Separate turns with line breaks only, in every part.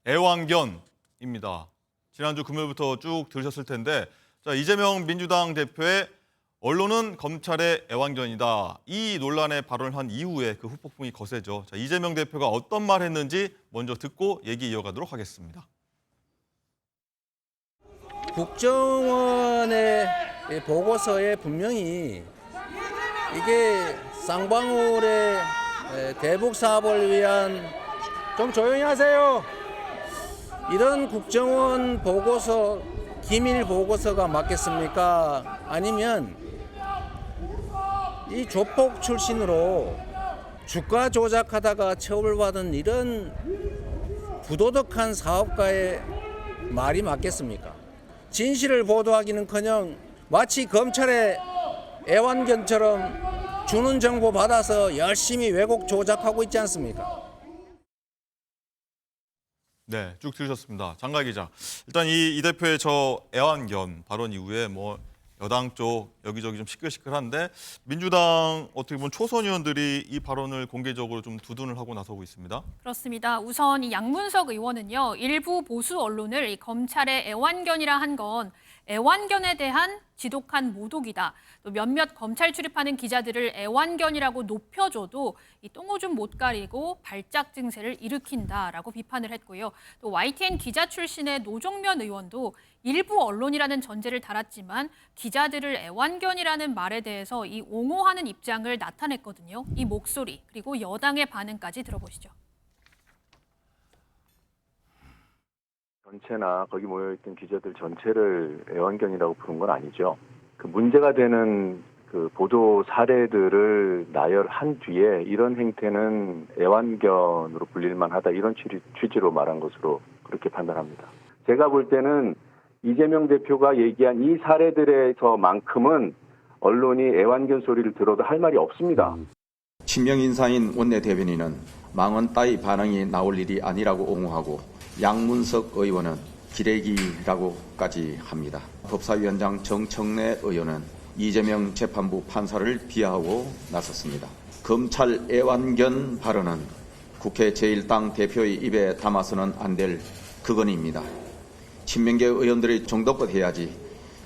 애완견입니다. 지난주 금요일부터 쭉 들으셨을 텐데 자, 이재명 민주당 대표의 언론은 검찰의 애완견이다. 이 논란에 발언을 한 이후에 그 후폭풍이 거세죠. 자, 이재명 대표가 어떤 말 했는지 먼저 듣고 얘기 이어가도록 하겠습니다.
국정원의 보고서에 분명히 이게 쌍방울의 대북 사업을 위한 좀 조용히 하세요. 이런 국정원 보고서, 기밀 보고서가 맞겠습니까? 아니면 이 조폭 출신으로 주가 조작하다가 처벌받은 이런 부도덕한 사업가의 말이 맞겠습니까? 진실을 보도하기는커녕 마치 검찰의 애완견처럼 주는 정보 받아서 열심히 왜곡 조작하고 있지 않습니까?
네, 쭉 들으셨습니다. 장가희 기자. 일단 이 대표의 저 애완견 발언 이후에 뭐 여당 쪽 여기저기 좀 시끌시끌한데 민주당 어떻게 보면 초선 의원들이 이 발언을 공개적으로 좀 두둔을 하고 나서고 있습니다.
그렇습니다. 우선 이 양문석 의원은요. 일부 보수 언론을 이 검찰의 애완견이라 한 건 애완견에 대한 지독한 모독이다. 또 몇몇 검찰 출입하는 기자들을 애완견이라고 높여줘도 이 똥오줌 못 가리고 발작 증세를 일으킨다라고 비판을 했고요. 또 YTN 기자 출신의 노종면 의원도 일부 언론이라는 전제를 달았지만 기자들을 애완견이라는 말에 대해서 이 옹호하는 입장을 나타냈거든요. 이 목소리 그리고 여당의 반응까지 들어보시죠.
전체나 거기 모여있던 기자들 전체를 애완견이라고 부른 건 아니죠. 그 문제가 되는 그 보도 사례들을 나열한 뒤에 이런 행태는 애완견으로 불릴만 하다 이런 취지로 말한 것으로 그렇게 판단합니다. 제가 볼 때는 이재명 대표가 얘기한 이 사례들에서만큼은 언론이 애완견 소리를 들어도 할 말이 없습니다.
친명 인사인 원내대변인은 망언 따위 반응이 나올 일이 아니라고 옹호하고 양문석 의원은 기레기라고까지 합니다. 법사위원장 정청래 의원은 이재명 재판부 판사를 비하하고 나섰습니다. 검찰 애완견 발언은 국회 제1당 대표의 입에 담아서는 안 될 극언입니다. 친명계 의원들이 정도껏 해야지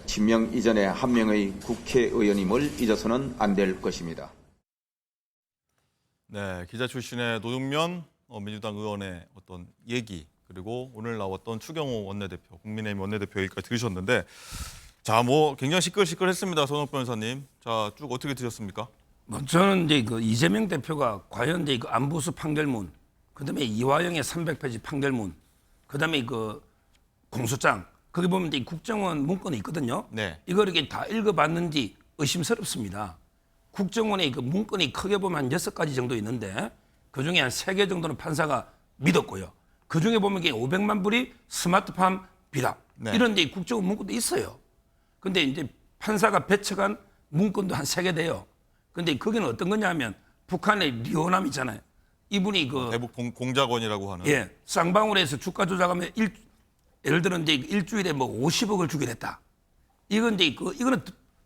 친명 이전에 한 명의 국회의원임을 잊어서는 안 될 것입니다.
네, 기자 출신의 노종면 민주당 의원의 어떤 얘기 그리고 오늘 나왔던 추경호 원내대표, 국민의힘 원내대표 얘기까지 들으셨는데 자, 뭐 굉장히 시끌시끌했습니다. 손옥 변호사님. 자, 쭉 어떻게 들으셨습니까?
저는 이제 그 이재명 대표가 과연 이제 그 안보수 판결문, 그다음에 이화영의 300페이지 판결문, 그다음에 그 공소장, 거기 보면 이제 국정원 문건이 있거든요.
네.
이걸 이렇게 다 읽어봤는지 의심스럽습니다. 국정원의 그 문건이 크게 보면 한 6가지 정도 있는데 그 중에 한 3개 정도는 판사가 믿었고요. 그 중에 보면 이게 500만 불이 스마트팜 비답
네.
이런 데 국정원 문건도 있어요. 근데 이제 판사가 배척한 문건도 한 3개 돼요. 근데 거기는 어떤 거냐 하면 북한의 리오남 있잖아요. 이분이 그
대북 공작원이라고 하는.
예, 쌍방울에서 주가 조작하면 예를 들어 이제 일주일에 뭐 50억을 주기로 했다. 이건 이제 이거는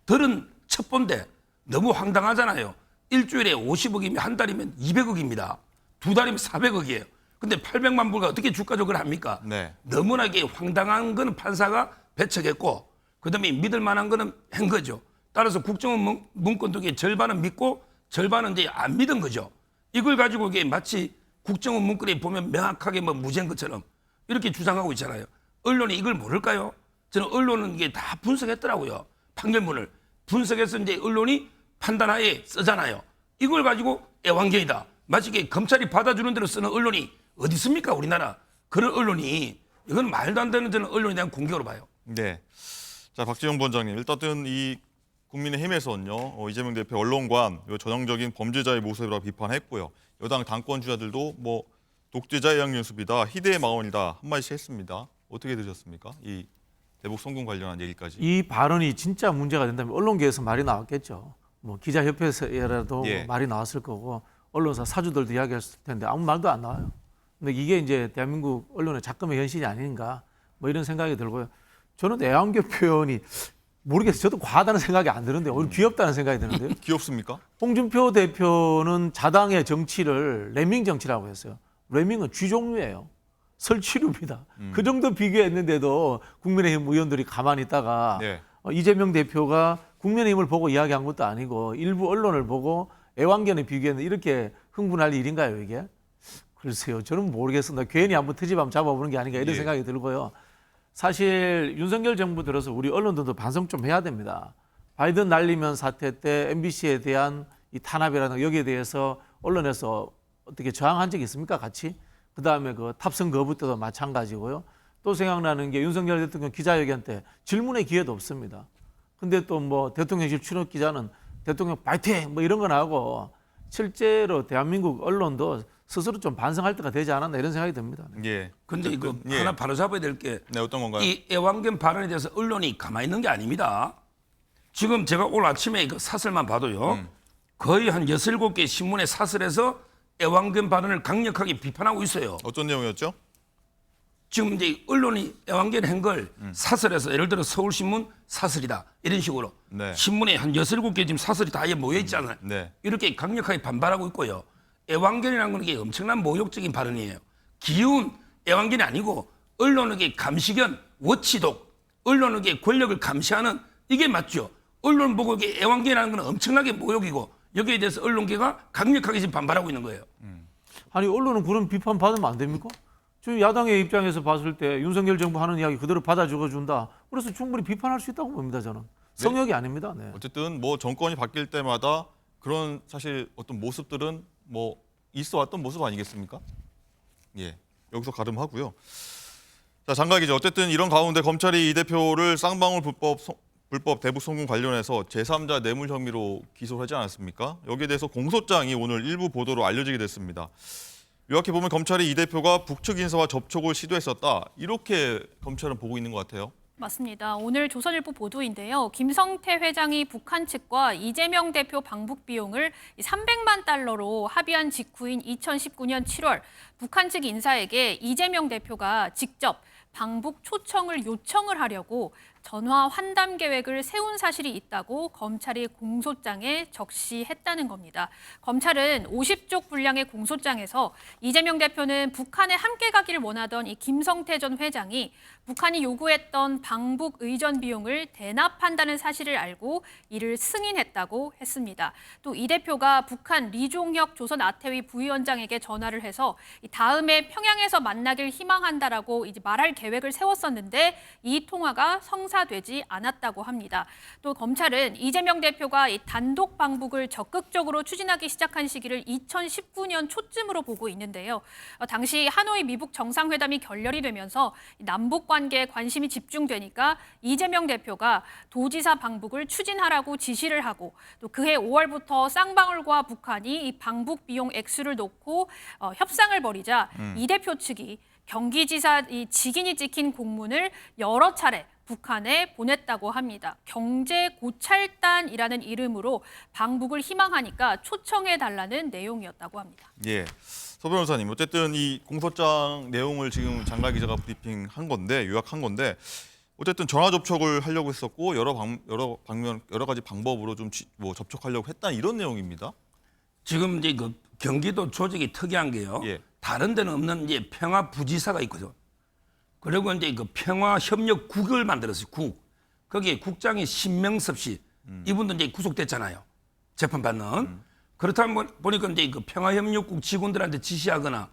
들은 첩보인데 너무 황당하잖아요. 일주일에 50억이면 한 달이면 200억입니다. 2달이면 400억이에요. 근데 800만 불가 어떻게 주가 조작을 합니까?
네.
너무나 이게 황당한 거는 판사가 배척했고 그다음에 믿을 만한 거는 한 거죠. 따라서 국정원 문건도 절반은 믿고 절반은 이제 안 믿은 거죠. 이걸 가지고 이게 마치 국정원 문건에 보면 명확하게 뭐 무죄인 것처럼 이렇게 주장하고 있잖아요. 언론이 이걸 모를까요? 저는 언론은 이게 다 분석했더라고요. 판결문을 분석해서 이제 언론이 판단하에 쓰잖아요. 이걸 가지고 애완견이다. 마치 이게 검찰이 받아주는 대로 쓰는 언론이 어디 있습니까? 우리나라. 그런 언론이 이건 말도 안 되는 저는 언론에 대한 공격으로 봐요.
네. 자, 박지영 본장님. 일단은 이 국민의힘에서는요. 이재명 대표 언론관 전형적인 범죄자의 모습이라고 비판했고요. 여당 당권 주자들도 뭐 독재자의 양연습이다. 희대의 마원이다. 한마디씩 했습니다. 어떻게 들으셨습니까? 이 대북 송금 관련한 얘기까지.
이 발언이 진짜 문제가 된다면 언론계에서 말이 나왔겠죠. 뭐 기자협회에서라도
예.
말이 나왔을 거고 언론사 사주들도 이야기했을 텐데 아무 말도 안 나와요. 근데 이게 이제 대한민국 언론의 작금의 현실이 아닌가 뭐 이런 생각이 들고요. 저는 애완견 표현이 모르겠어요. 저도 과하다는 생각이 안 드는데 오히려 귀엽다는 생각이 드는데요.
귀엽습니까?
홍준표 대표는 자당의 정치를 레밍 정치라고 했어요. 레밍은 쥐 종류예요. 설치류입니다. 그 정도 비교했는데도 국민의힘 의원들이 가만히 있다가
네.
이재명 대표가 국민의힘을 보고 이야기한 것도 아니고 일부 언론을 보고 애완견에 비교했는데 이렇게 흥분할 일인가요, 이게? 글쎄요. 저는 모르겠습니다. 괜히 한번 트집 한번 잡아보는 게 아닌가 이런
예.
생각이 들고요. 사실 윤석열 정부 들어서 우리 언론들도 반성 좀 해야 됩니다. 바이든 날리면 사태 때 MBC에 대한 이 탄압이라는 여기에 대해서 언론에서 어떻게 저항한 적이 있습니까, 같이? 그다음에 그 탑승 거부 때도 마찬가지고요. 또 생각나는 게 윤석열 대통령 기자회견 때 질문의 기회도 없습니다. 근데 또 뭐 대통령실 출입 기자는 대통령 파이팅 뭐 이런 건 하고 실제로 대한민국 언론도 스스로 좀 반성할 때가 되지 않았나 이런 생각이 듭니다.
예.
근데 이거
예.
하나 바로 잡아야 될 게
네, 어떤 건가요?
이 애완견 발언에 대해서 언론이 가만히 있는 게 아닙니다. 지금 제가 오늘 아침에 그 사설만 봐도요. 거의 한 6, 7개 신문에 사설에서 애완견 발언을 강력하게 비판하고 있어요.
어떤 내용이었죠?
지금 이제 언론이 애완견 한 걸 사설에서 예를 들어 서울신문 사설이다 이런 식으로
네.
신문에 한 6, 7개 지금 사설이 다 모여 있잖아요.
네.
이렇게 강력하게 반발하고 있고요. 애완견이라는 건 이게 엄청난 모욕적인 발언이에요. 귀여운 애완견이 아니고 언론에게 감시견, 워치독, 언론에게 권력을 감시하는 이게 맞죠. 언론 보고 이게 애완견이라는 건 엄청나게 모욕이고 여기에 대해서 언론계가 강력하게 지금 반발하고 있는 거예요.
아니 언론은 그런 비판 받으면 안 됩니까? 지금 야당의 입장에서 봤을 때 윤석열 정부 하는 이야기 그대로 받아 적어준다. 그래서 충분히 비판할 수 있다고 봅니다, 저는. 성역이 아닙니다. 네.
어쨌든 뭐 정권이 바뀔 때마다 그런 사실 어떤 모습들은 뭐 있어 왔던 모습 아니겠습니까? 예. 여기서 가름하고요. 자, 장관 기자, 어쨌든 이런 가운데 검찰이 이 대표를 쌍방울 불법 대북 송금 관련해서 제3자 뇌물 혐의로 기소를 하지 않았습니까? 여기에 대해서 공소장이 오늘 일부 보도로 알려지게 됐습니다. 요약해 보면 검찰이 이 대표가 북측 인사와 접촉을 시도했었다. 이렇게 검찰은 보고 있는 것 같아요.
맞습니다. 오늘 조선일보 보도인데요. 김성태 회장이 북한 측과 이재명 대표 방북 비용을 300만 달러로 합의한 직후인 2019년 7월 북한 측 인사에게 이재명 대표가 직접 방북 초청을 요청을 하려고 전화 환담 계획을 세운 사실이 있다고 검찰이 공소장에 적시했다는 겁니다. 검찰은 50쪽 분량의 공소장에서 이재명 대표는 북한에 함께 가기를 원하던 이 김성태 전 회장이 북한이 요구했던 방북 의전 비용을 대납한다는 사실을 알고 이를 승인했다고 했습니다. 또 이 대표가 북한 리종혁 조선 아태위 부위원장에게 전화를 해서 다음에 평양에서 만나길 희망한다라고 이제 말할 계획을 세웠었는데 이 통화가 성사되지 않았다고 합니다. 또 검찰은 이재명 대표가 이 단독 방북을 적극적으로 추진하기 시작한 시기를 2019년 초쯤으로 보고 있는데요. 당시 하노이 미북 정상회담이 결렬이 되면서 남북 관계에 관심이 집중되니까 이재명 대표가 도지사 방북을 추진하라고 지시를 하고 또 그해 5월부터 쌍방울과 북한이 이 방북 비용 액수를 놓고 협상을 벌이자 이 대표 측이 경기지사 이 직인이 찍힌 공문을 여러 차례 북한에 보냈다고 합니다. 경제고찰단이라는 이름으로 방북을 희망하니까 초청해달라는 내용이었다고 합니다.
예. 서 변호사님, 어쨌든 이 공소장 내용을 지금 장관 기자가 브리핑한 건데, 요약한 건데, 어쨌든 전화 접촉을 하려고 했었고 여러 가지 방법으로 좀 접촉하려고 했다 이런 내용입니다.
지금 이제 그 경기도 조직이 특이한 게요.
예.
다른 데는 없는 이제 평화부지사가 있거든. 그리고 이제 그 평화협력국을 만들었어요. 국. 거기에 국장이 신명섭 씨. 이분도 이제 구속됐잖아요. 재판받는. 그렇다 보니까 이제 그 평화협력국 직원들한테 지시하거나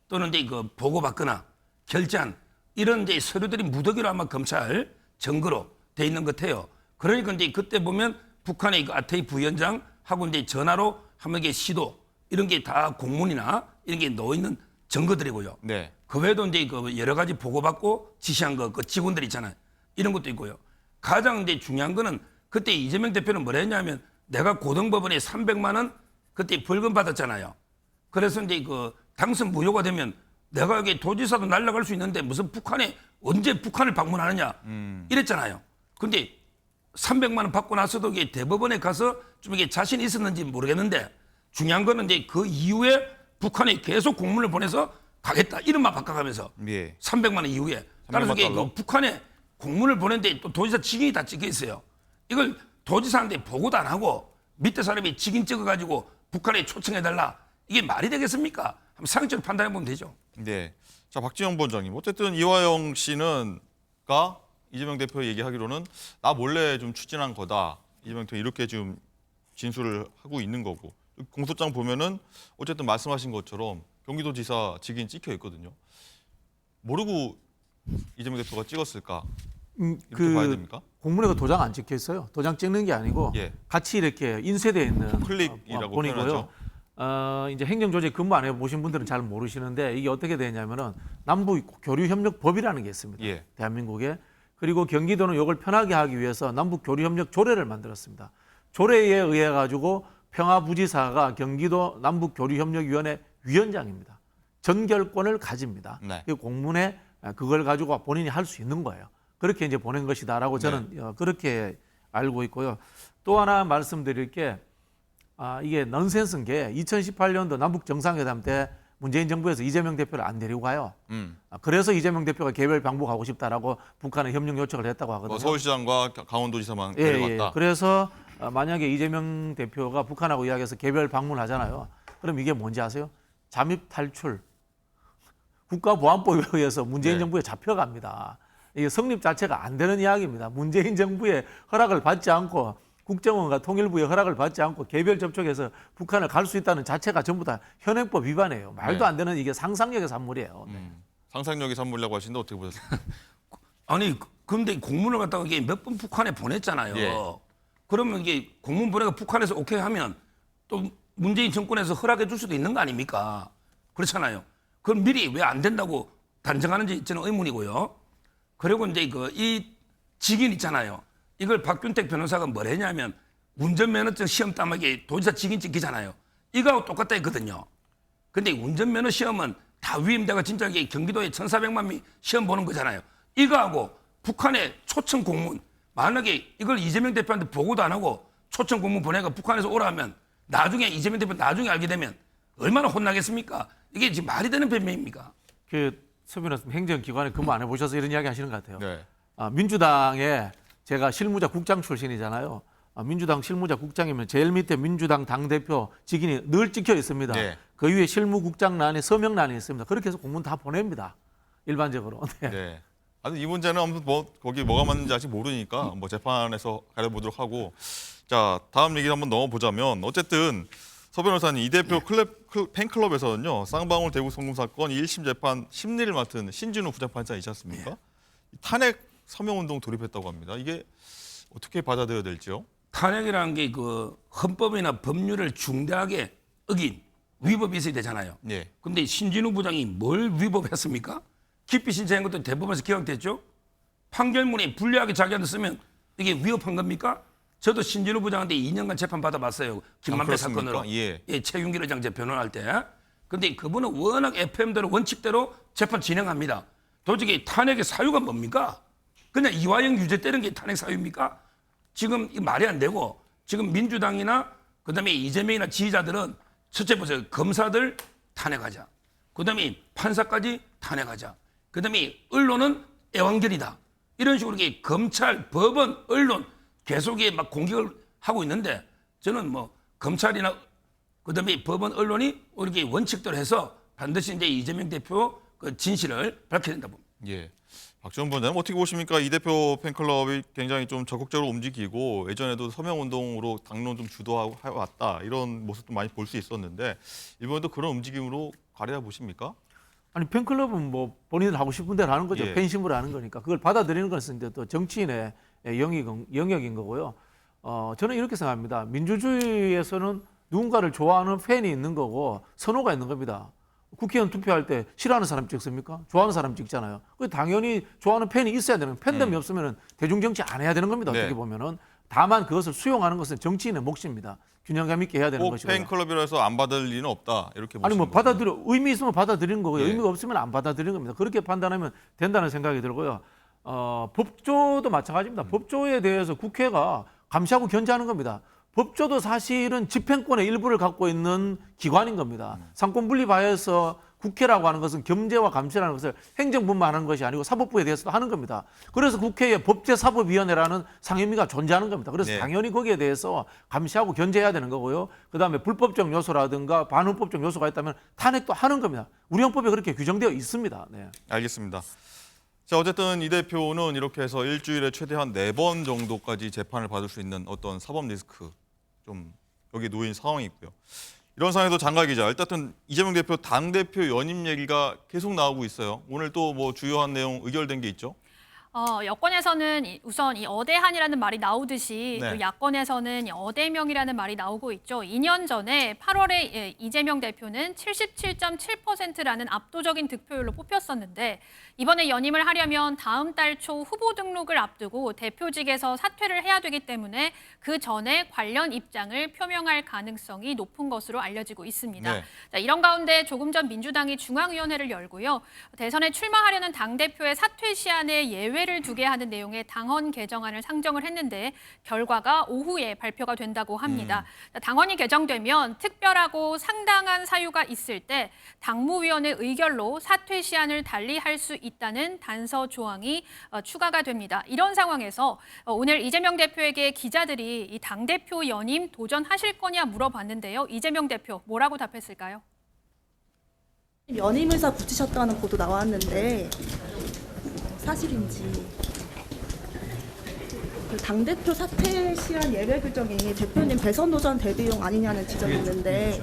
또는 이제 그 보고받거나 결제한 이런 이제 서류들이 무더기로 아마 검찰 증거로 돼 있는 것 같아요. 그러니까 이제 그때 보면 북한의 그 아태이 부위원장하고 이제 전화로 한번 이게 시도 이런 게 다 공문이나 이런 게 놓여 있는 증거들이고요.
네.
그 외에도 이제 그 여러 가지 보고받고 지시한 그 직원들 있잖아요. 이런 것도 있고요. 가장 이제 중요한 거는 그때 이재명 대표는 뭐라 했냐면 내가 고등법원에 300만 원 그때 벌금 받았잖아요. 그래서 이제 그 당선 무효가 되면 내가 여기 도지사도 날아갈 수 있는데 무슨 북한에 언제 북한을 방문하느냐 이랬잖아요. 근데 300만 원 받고 나서도 이게 대법원에 가서 좀 이게 자신이 있었는지 모르겠는데 중요한 거는 이제 그 이후에 북한에 계속 공문을 보내서 가겠다 이름만 바꿔가면서
예.
300만 원 이후에 따라서 이게 그 북한에 공문을 보냈는데 또 도지사 직인이 다 찍혀 있어요. 이걸 도지사한테 보고도 안 하고 밑에 사람이 직인 찍어가지고 북한에 초청해달라 이게 말이 되겠습니까? 한번 상식적으로 판단해 보면 되죠.
네. 자, 박지영 본장님. 어쨌든 이화영 씨는가 이재명 대표 얘기하기로는 나 몰래 좀 추진한 거다. 이재명 대표 이렇게 지금 진술을 하고 있는 거고. 공소장 보면은 어쨌든 말씀하신 것처럼 경기도지사 직인 찍혀 있거든요. 모르고 이재명 대표가 찍었을까? 이렇게 봐야 됩니까?
공문에가 도장 안 찍혀 있어요. 도장 찍는 게 아니고
예.
같이 이렇게 인쇄되어 있는
클릭이라고
본이고요.
표현하죠.
이제 행정조직 근무 안 해보신 분들은 잘 모르시는데 이게 어떻게 되냐면은 남북교류협력법이라는 게 있습니다.
예.
대한민국에. 그리고 경기도는 이걸 편하게 하기 위해서 남북교류협력 조례를 만들었습니다. 조례에 의해 가지고 평화부지사가 경기도 남북교류협력위원회 위원장입니다. 전결권을 가집니다.
네.
그 공문에 그걸 가지고 본인이 할 수 있는 거예요. 그렇게 이제 보낸 것이다라고 저는 그렇게 알고 있고요. 또 하나 말씀드릴 게 이게 넌센스인 게 2018년도 남북 정상회담 때 문재인 정부에서 이재명 대표를 안 데리고 가요. 그래서 이재명 대표가 개별 방북하고 싶다라고 북한에 협력 요청을 했다고 하거든요.
서울시장과 강원도지사만
예,
데려갔다.
예. 그래서 만약에 이재명 대표가 북한하고 이야기해서 개별 방문하잖아요. 그럼 이게 뭔지 아세요? 잠입 탈출. 국가보안법에 의해서 문재인
네.
정부에 잡혀갑니다. 이게 성립 자체가 안 되는 이야기입니다. 문재인 정부의 허락을 받지 않고 국정원과 통일부의 허락을 받지 않고 개별 접촉해서 북한을 갈 수 있다는 자체가 전부 다 현행법 위반이에요. 말도
네.
안 되는 이게 상상력의 산물이에요.
상상력이 산물이라고 하시는데 어떻게 보셨어요?
아니 근데 공문을 갖다가 이게 몇 번 북한에 보냈잖아요.
예.
그러면 이게 공문 보내가 북한에서 오케이 하면 또 문재인 정권에서 허락해 줄 수도 있는 거 아닙니까? 그렇잖아요. 그럼 미리 왜 안 된다고 단정하는지 저는 의문이고요. 그리고 이제 이 직인 있잖아요. 이걸 박균택 변호사가 뭘 했냐면 운전면허증 시험 따먹이 도지사 직인 찍히잖아요. 이거하고 똑같다 했거든요. 근데 운전면허 시험은 다 위임대가 진짜 이게 경기도에 1,400만 명 시험 보는 거잖아요. 이거하고 북한의 초청 공문, 만약에 이걸 이재명 대표한테 보고도 안 하고 초청 공문 보내가 북한에서 오라 하면 나중에 이재명 대표 나중에 알게 되면 얼마나 혼나겠습니까? 이게 지금 말이 되는 변명입니까?
서변호사님 행정기관에 근무 안 해보셔서 이런 이야기 하시는 것 같아요.
네.
민주당에 제가 실무자 국장 출신이잖아요. 민주당 실무자 국장이면 제일 밑에 민주당 당대표 직인이 늘 찍혀 있습니다.
네.
그 위에 실무국장란에 서명란이 있습니다. 그렇게 해서 공문 다 보냅니다. 일반적으로. 네.
네. 아니 이 문제는 아무튼 거기 뭐가 맞는지 아직 모르니까 재판에서 가려보도록 하고 자 다음 얘기를 한번 넘어보자면 어쨌든 서 변호사님 이 대표 팬클럽에서는요 쌍방울 대구 송금 사건 1심 재판 심리를 맡은 신진우 부장판사 있지 않습니까? 탄핵 서명운동 돌입했다고 합니다. 이게 어떻게 받아들여야 될지요?
탄핵이라는 게 헌법이나 법률을 중대하게 어긴 위법이 있어야 되잖아요.
예.
근데 신진우 부장이 뭘 위법했습니까? 기피 신청한 것도 대법원에서 기각됐죠. 판결문이 불리하게 자기한테 쓰면 이게 위협한 겁니까? 저도 신진우 부장한테 2년간 재판 받아봤어요. 김만배 사건으로.
예.
최윤길 의장 제 변호할 때. 근데 그분은 워낙 FM대로 원칙대로 재판 진행합니다. 도저히 탄핵의 사유가 뭡니까? 그냥 이화영 유죄 때린 게 탄핵 사유입니까? 지금 이 말이 안 되고 지금 민주당이나 그다음에 이재명이나 지지자들은 첫째 보세요. 검사들 탄핵하자. 그다음에 판사까지 탄핵하자. 그다음에 언론은 애완견이다. 이런 식으로 이렇게 검찰, 법원, 언론 계속 막 공격을 하고 있는데 저는 검찰이나 그다음에 법원, 언론이 이렇게 원칙대로 해서 반드시 이제 이재명 대표 그 진실을 밝혀야 된다 봅니다.
예. 박지원 본장님 어떻게 보십니까? 이 대표 팬클럽이 굉장히 좀 적극적으로 움직이고 예전에도 서명운동으로 당론 좀 주도하고 해왔다 이런 모습도 많이 볼 수 있었는데 이번에도 그런 움직임으로 가려야 보십니까?
아니 팬클럽은 본인들 하고 싶은 대로 하는 거죠.
예.
팬심으로 하는 거니까 그걸 받아들이는 것은 이제 또 정치인의 영역인 거고요. 저는 이렇게 생각합니다. 민주주의에서는 누군가를 좋아하는 팬이 있는 거고 선호가 있는 겁니다. 국회의원 투표할 때 싫어하는 사람 찍습니까? 좋아하는 사람 찍잖아요. 당연히 좋아하는 팬이 있어야 되는 팬덤이 없으면 대중정치 안 해야 되는 겁니다.
네.
어떻게 보면은. 다만 그것을 수용하는 것은 정치인의 몫입니다. 균형감 있게 해야 되는
꼭
것이고요.
팬클럽이라 해서 안 받을 리는 없다 이렇게
아니
보시는 거군요.
의미 있으면 받아들이는 거고요.
예.
의미가 없으면 안 받아들이는 겁니다. 그렇게 판단하면 된다는 생각이 들고요. 법조도 마찬가지입니다. 법조에 대해서 국회가 감시하고 견제하는 겁니다. 법조도 사실은 집행권의 일부를 갖고 있는 기관인 겁니다. 상권 분립하여서 국회라고 하는 것은 겸재와 감시라는 것을 행정부만 하는 것이 아니고 사법부에 대해서도 하는 겁니다. 그래서 국회에 법제사법위원회라는 상임위가 존재하는 겁니다. 그래서
네.
당연히 거기에 대해서 감시하고 견제해야 되는 거고요. 그다음에 불법적 요소라든가 반헌법적 요소가 있다면 탄핵도 하는 겁니다. 우리 헌법에 그렇게 규정되어 있습니다. 네.
알겠습니다. 자, 어쨌든 이 대표는 이렇게 해서 일주일에 최대한 4번 정도까지 재판을 받을 수 있는 어떤 사법 리스크 좀 여기 놓인 상황이 있고요. 이런 상황에서 장가 기자, 일단은 이재명 대표 당대표 연임 얘기가 계속 나오고 있어요. 오늘 또 뭐 주요한 내용 의결된 게 있죠?
여권에서는 우선 이 어대한이라는 말이 나오듯이
네.
또 야권에서는 이 어대명이라는 말이 나오고 있죠. 2년 전에 8월에 이재명 대표는 77.7%라는 압도적인 득표율로 뽑혔었는데 이번에 연임을 하려면 다음 달 초 후보 등록을 앞두고 대표직에서 사퇴를 해야 되기 때문에 그 전에 관련 입장을 표명할 가능성이 높은 것으로 알려지고 있습니다.
네.
자, 이런 가운데 조금 전 민주당이 중앙위원회를 열고요. 대선에 출마하려는 당대표의 사퇴 시한에 예외를 두게 하는 내용의 당헌 개정안을 상정을 했는데 결과가 오후에 발표가 된다고 합니다. 자, 당헌이 개정되면 특별하고 상당한 사유가 있을 때 당무위원회 의결로 사퇴 시한을 달리할 수 있다는 단서 조항이 추가가 됩니다. 이런 상황에서 오늘 이재명 대표에게 기자들이 이 당대표 연임 도전하실 거냐 물어봤는데요. 이재명 대표 뭐라고 답했을까요?
연임 의사 붙이셨다는 보도 나왔는데 사실인지. 그 당대표 사퇴 시한 예외 규정이 대표님 대선 도전 대비용 아니냐는 지적이 있는데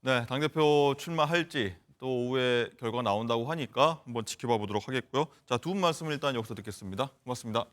네, 당대표 출마할지 또 오후에 결과 나온다고 하니까 한번 지켜봐 보도록 하겠고요. 자, 두 분 말씀을 일단 여기서 듣겠습니다. 고맙습니다.